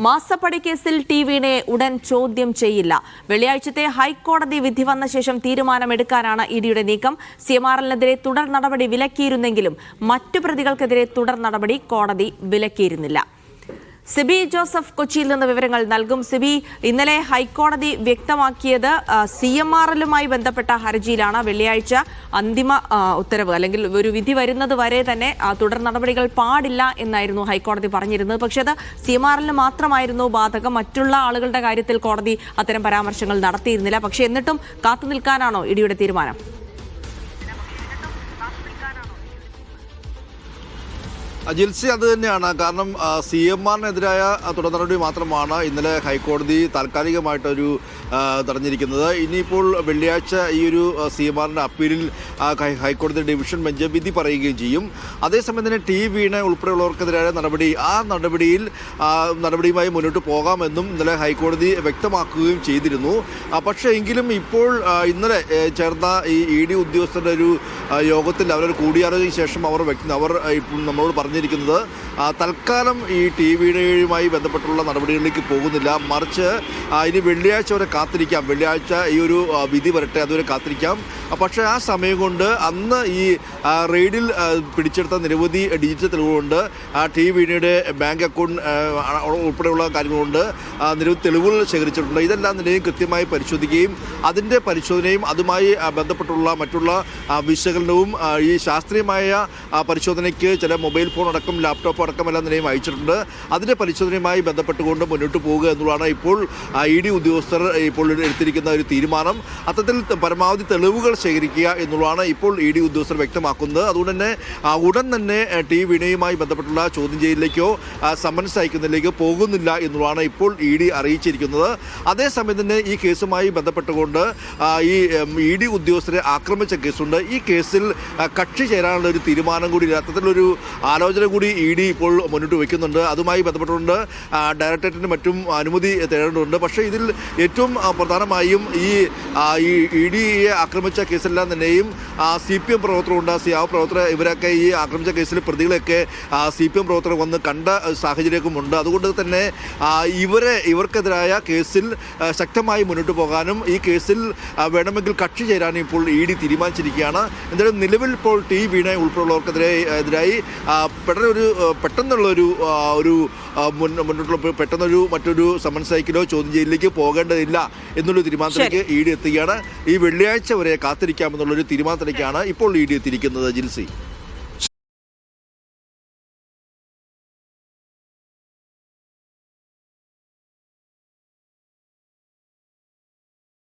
മാസപ്പടി കേസിൽ ടി.വിനെ ഉടൻ ചോദ്യം ചെയ്യില്ല. വെള്ളിയാഴ്ചത്തെ ഹൈക്കോടതി വിധി വന്ന ശേഷം തീരുമാനമെടുക്കാനാണ് ഇഡിയുടെ നീക്കം. CMRLനെതിരെ തുടർ നടപടി വിലക്കിയിരുന്നെങ്കിലും മറ്റു പ്രതികൾക്കെതിരെ തുടർ നടപടി കോടതി വിലക്കിയിരുന്നില്ല. സിബി ജോസഫ് കൊച്ചിയിൽ നിന്ന് വിവരങ്ങൾ നൽകും. സിബി, ഇന്നലെ ഹൈക്കോടതി വ്യക്തമാക്കിയത് CMRLുമായി ബന്ധപ്പെട്ട ഹർജിയിലാണ് വെള്ളിയാഴ്ച അന്തിമ ഉത്തരവ് അല്ലെങ്കിൽ ഒരു വിധി വരുന്നത് വരെ തന്നെ തുടർ നടപടികൾ പാടില്ല എന്നായിരുന്നു ഹൈക്കോടതി പറഞ്ഞിരുന്നത്. പക്ഷേ അത് CMRLന് മാത്രമായിരുന്നു ബാധകം. മറ്റുള്ള ആളുകളുടെ കാര്യത്തിൽ കോടതി അത്തരം പരാമർശങ്ങൾ നടത്തിയിരുന്നില്ല. പക്ഷേ എന്നിട്ടും കാത്തുനിൽക്കാനാണോ ഇഡിയുടെ തീരുമാനം? ജിൽസി അത് തന്നെയാണ്. കാരണം CMRനെതിരായ തുടർ നടപടി മാത്രമാണ് ഇന്നലെ ഹൈക്കോടതി താൽക്കാലികമായിട്ടൊരു തടഞ്ഞിരിക്കുന്നത്. ഇനിയിപ്പോൾ വെള്ളിയാഴ്ച ഈ ഒരു CMRന്റെ അപ്പീലിൽ ഹൈക്കോടതി ഡിവിഷൻ ബെഞ്ച് വിധി പറയുകയും ചെയ്യും. അതേസമയം തന്നെ ടി.വിനെ ഉൾപ്പെടെയുള്ളവർക്കെതിരായ നടപടിയുമായി മുന്നോട്ട് പോകാമെന്നും ഇന്നലെ ഹൈക്കോടതി വ്യക്തമാക്കുകയും ചെയ്തിരുന്നു. പക്ഷേ എങ്കിലും ഇപ്പോൾ ഇന്നലെ ചേർന്ന ഈ ഇഡി ഉദ്യോഗസ്ഥരുടെ ഒരു യോഗത്തിൽ അവരൊരു കൂടിയാലോചനയ്ക്ക് ശേഷം അവർ ഇപ്പോൾ നമ്മളോട് പറഞ്ഞിരിക്കുന്നത് തൽക്കാലം ഈ ടി.വിയുമായി ബന്ധപ്പെട്ടുള്ള നടപടികളിലേക്ക് പോകുന്നില്ല. മറിച്ച് ഇനി വെള്ളിയാഴ്ച വരെ കാത്തിരിക്കാം. വെള്ളിയാഴ്ച ഈ ഒരു വിധി വരട്ടെ, അതുവരെ കാത്തിരിക്കാം. പക്ഷേ ആ സമയം കൊണ്ട് അന്ന് ഈ റെയ്ഡിൽ പിടിച്ചെടുത്ത നിരവധി ഡിജിറ്റൽ തെളിവുകളുണ്ട്. ടി.വിയുടെ ബാങ്ക് അക്കൗണ്ട് ഉൾപ്പെടെയുള്ള കാര്യങ്ങളുണ്ട്. നിരവധി തെളിവുകൾ ശേഖരിച്ചിട്ടുണ്ട്. ഇതെല്ലാം നിലയും കൃത്യമായി പരിശോധിക്കുകയും അതിൻ്റെ പരിശോധനയും അതുമായി ബന്ധപ്പെട്ടുള്ള മറ്റുള്ള വിശകലനവും ഈ ശാസ്ത്രീയമായ പരിശോധനയ്ക്ക് ചില മൊബൈൽ ഫോൺ അടക്കം ലാപ്ടോപ്പ് അടക്കം എല്ലാം നിലയും അയച്ചിട്ടുണ്ട്. അതിൻ്റെ പരിശോധനയുമായി ബന്ധപ്പെട്ടുകൊണ്ട് മുന്നോട്ട് പോവുക എന്നുള്ളതാണ് ഇപ്പോൾ ഇഡി ഉദ്യോഗസ്ഥർ ഇപ്പോൾ എടുത്തിരിക്കുന്ന ഒരു തീരുമാനം. അത്തരത്തിൽ പരമാവധി തെളിവുകൾ ശേഖരിക്കുക എന്നുള്ളതാണ് ഇപ്പോൾ ഇഡി ഉദ്യോഗസ്ഥർ വ്യക്തമാക്കുന്നത്. അതുകൊണ്ട് തന്നെ ഉടൻ തന്നെ ടി.വിയുമായി ബന്ധപ്പെട്ടുള്ള ചോദ്യം ചെയ്യലിലേക്കോ സമൻസ് അയക്കുന്നതിലേക്കോ പോകുന്നില്ല എന്നുള്ളതാണ് ഇപ്പോൾ ഇഡി അറിയിച്ചിരിക്കുന്നത്. അതേസമയം തന്നെ ഈ കേസുമായി ബന്ധപ്പെട്ടുകൊണ്ട് ഈ ഇഡി ഉദ്യോഗസ്ഥരെ ആക്രമിച്ച കേസുണ്ട്. ഈ കേസിൽ കക്ഷി ചേരാനുള്ള ഒരു തീരുമാനം കൂടി അത്തരത്തിലൊരു ആലോചന കൂടി ഇഡി ഇപ്പോൾ മുന്നോട്ട് വയ്ക്കുന്നുണ്ട്. അതുമായി ബന്ധപ്പെട്ടുകൊണ്ട് ഡയറക്ടറേറ്റിന് മറ്റും അനുമതി തേടേണ്ടതുണ്ട്. പക്ഷേ ഇതിൽ ഏറ്റവും പ്രധാനമായും ഈ ഇഡിയെ ആക്രമിച്ച കേസെല്ലാം തന്നെയും CPM പ്രവർത്തകരുണ്ട്. പ്രവർത്തകർ ഇവരൊക്കെ ഈ ആക്രമിച്ച കേസിൽ പ്രതികളെയൊക്കെ CPM പ്രവർത്തകർ വന്ന് കണ്ട സാഹചര്യമുണ്ട്. അതുകൊണ്ട് തന്നെ ഇവർക്കെതിരായ കേസിൽ ശക്തമായി മുന്നോട്ട് പോകാനും ഈ കേസിൽ വേണമെങ്കിൽ കക്ഷി ചേരാനും ഇപ്പോൾ ഇഡി തീരുമാനിച്ചിരിക്കുകയാണ്. എന്തായാലും നിലവിൽ ഇപ്പോൾ ടി.വിനെ ഉൾപ്പെടെയുള്ളവർക്കെതിരായി പെട്ടെന്നുള്ളൊരു മുന്നോട്ടുള്ള മറ്റൊരു സമൻസ് അയക്കലോ ചോദ്യം ചെയ്യലിലേക്ക് പോകേണ്ടതില്ല എന്നുള്ള തീരുമാനത്തിലേക്ക് ഇഡി എത്തുകയാണ്. ഈ വെള്ളിയാഴ്ച വരെ കാത്തിരിക്കാമെന്നുള്ളൊരു തീരുമാനത്തിലേക്കാണ് ഇപ്പോൾ ഇഡി എത്തിയിരിക്കുന്നത്. ജിൽസി.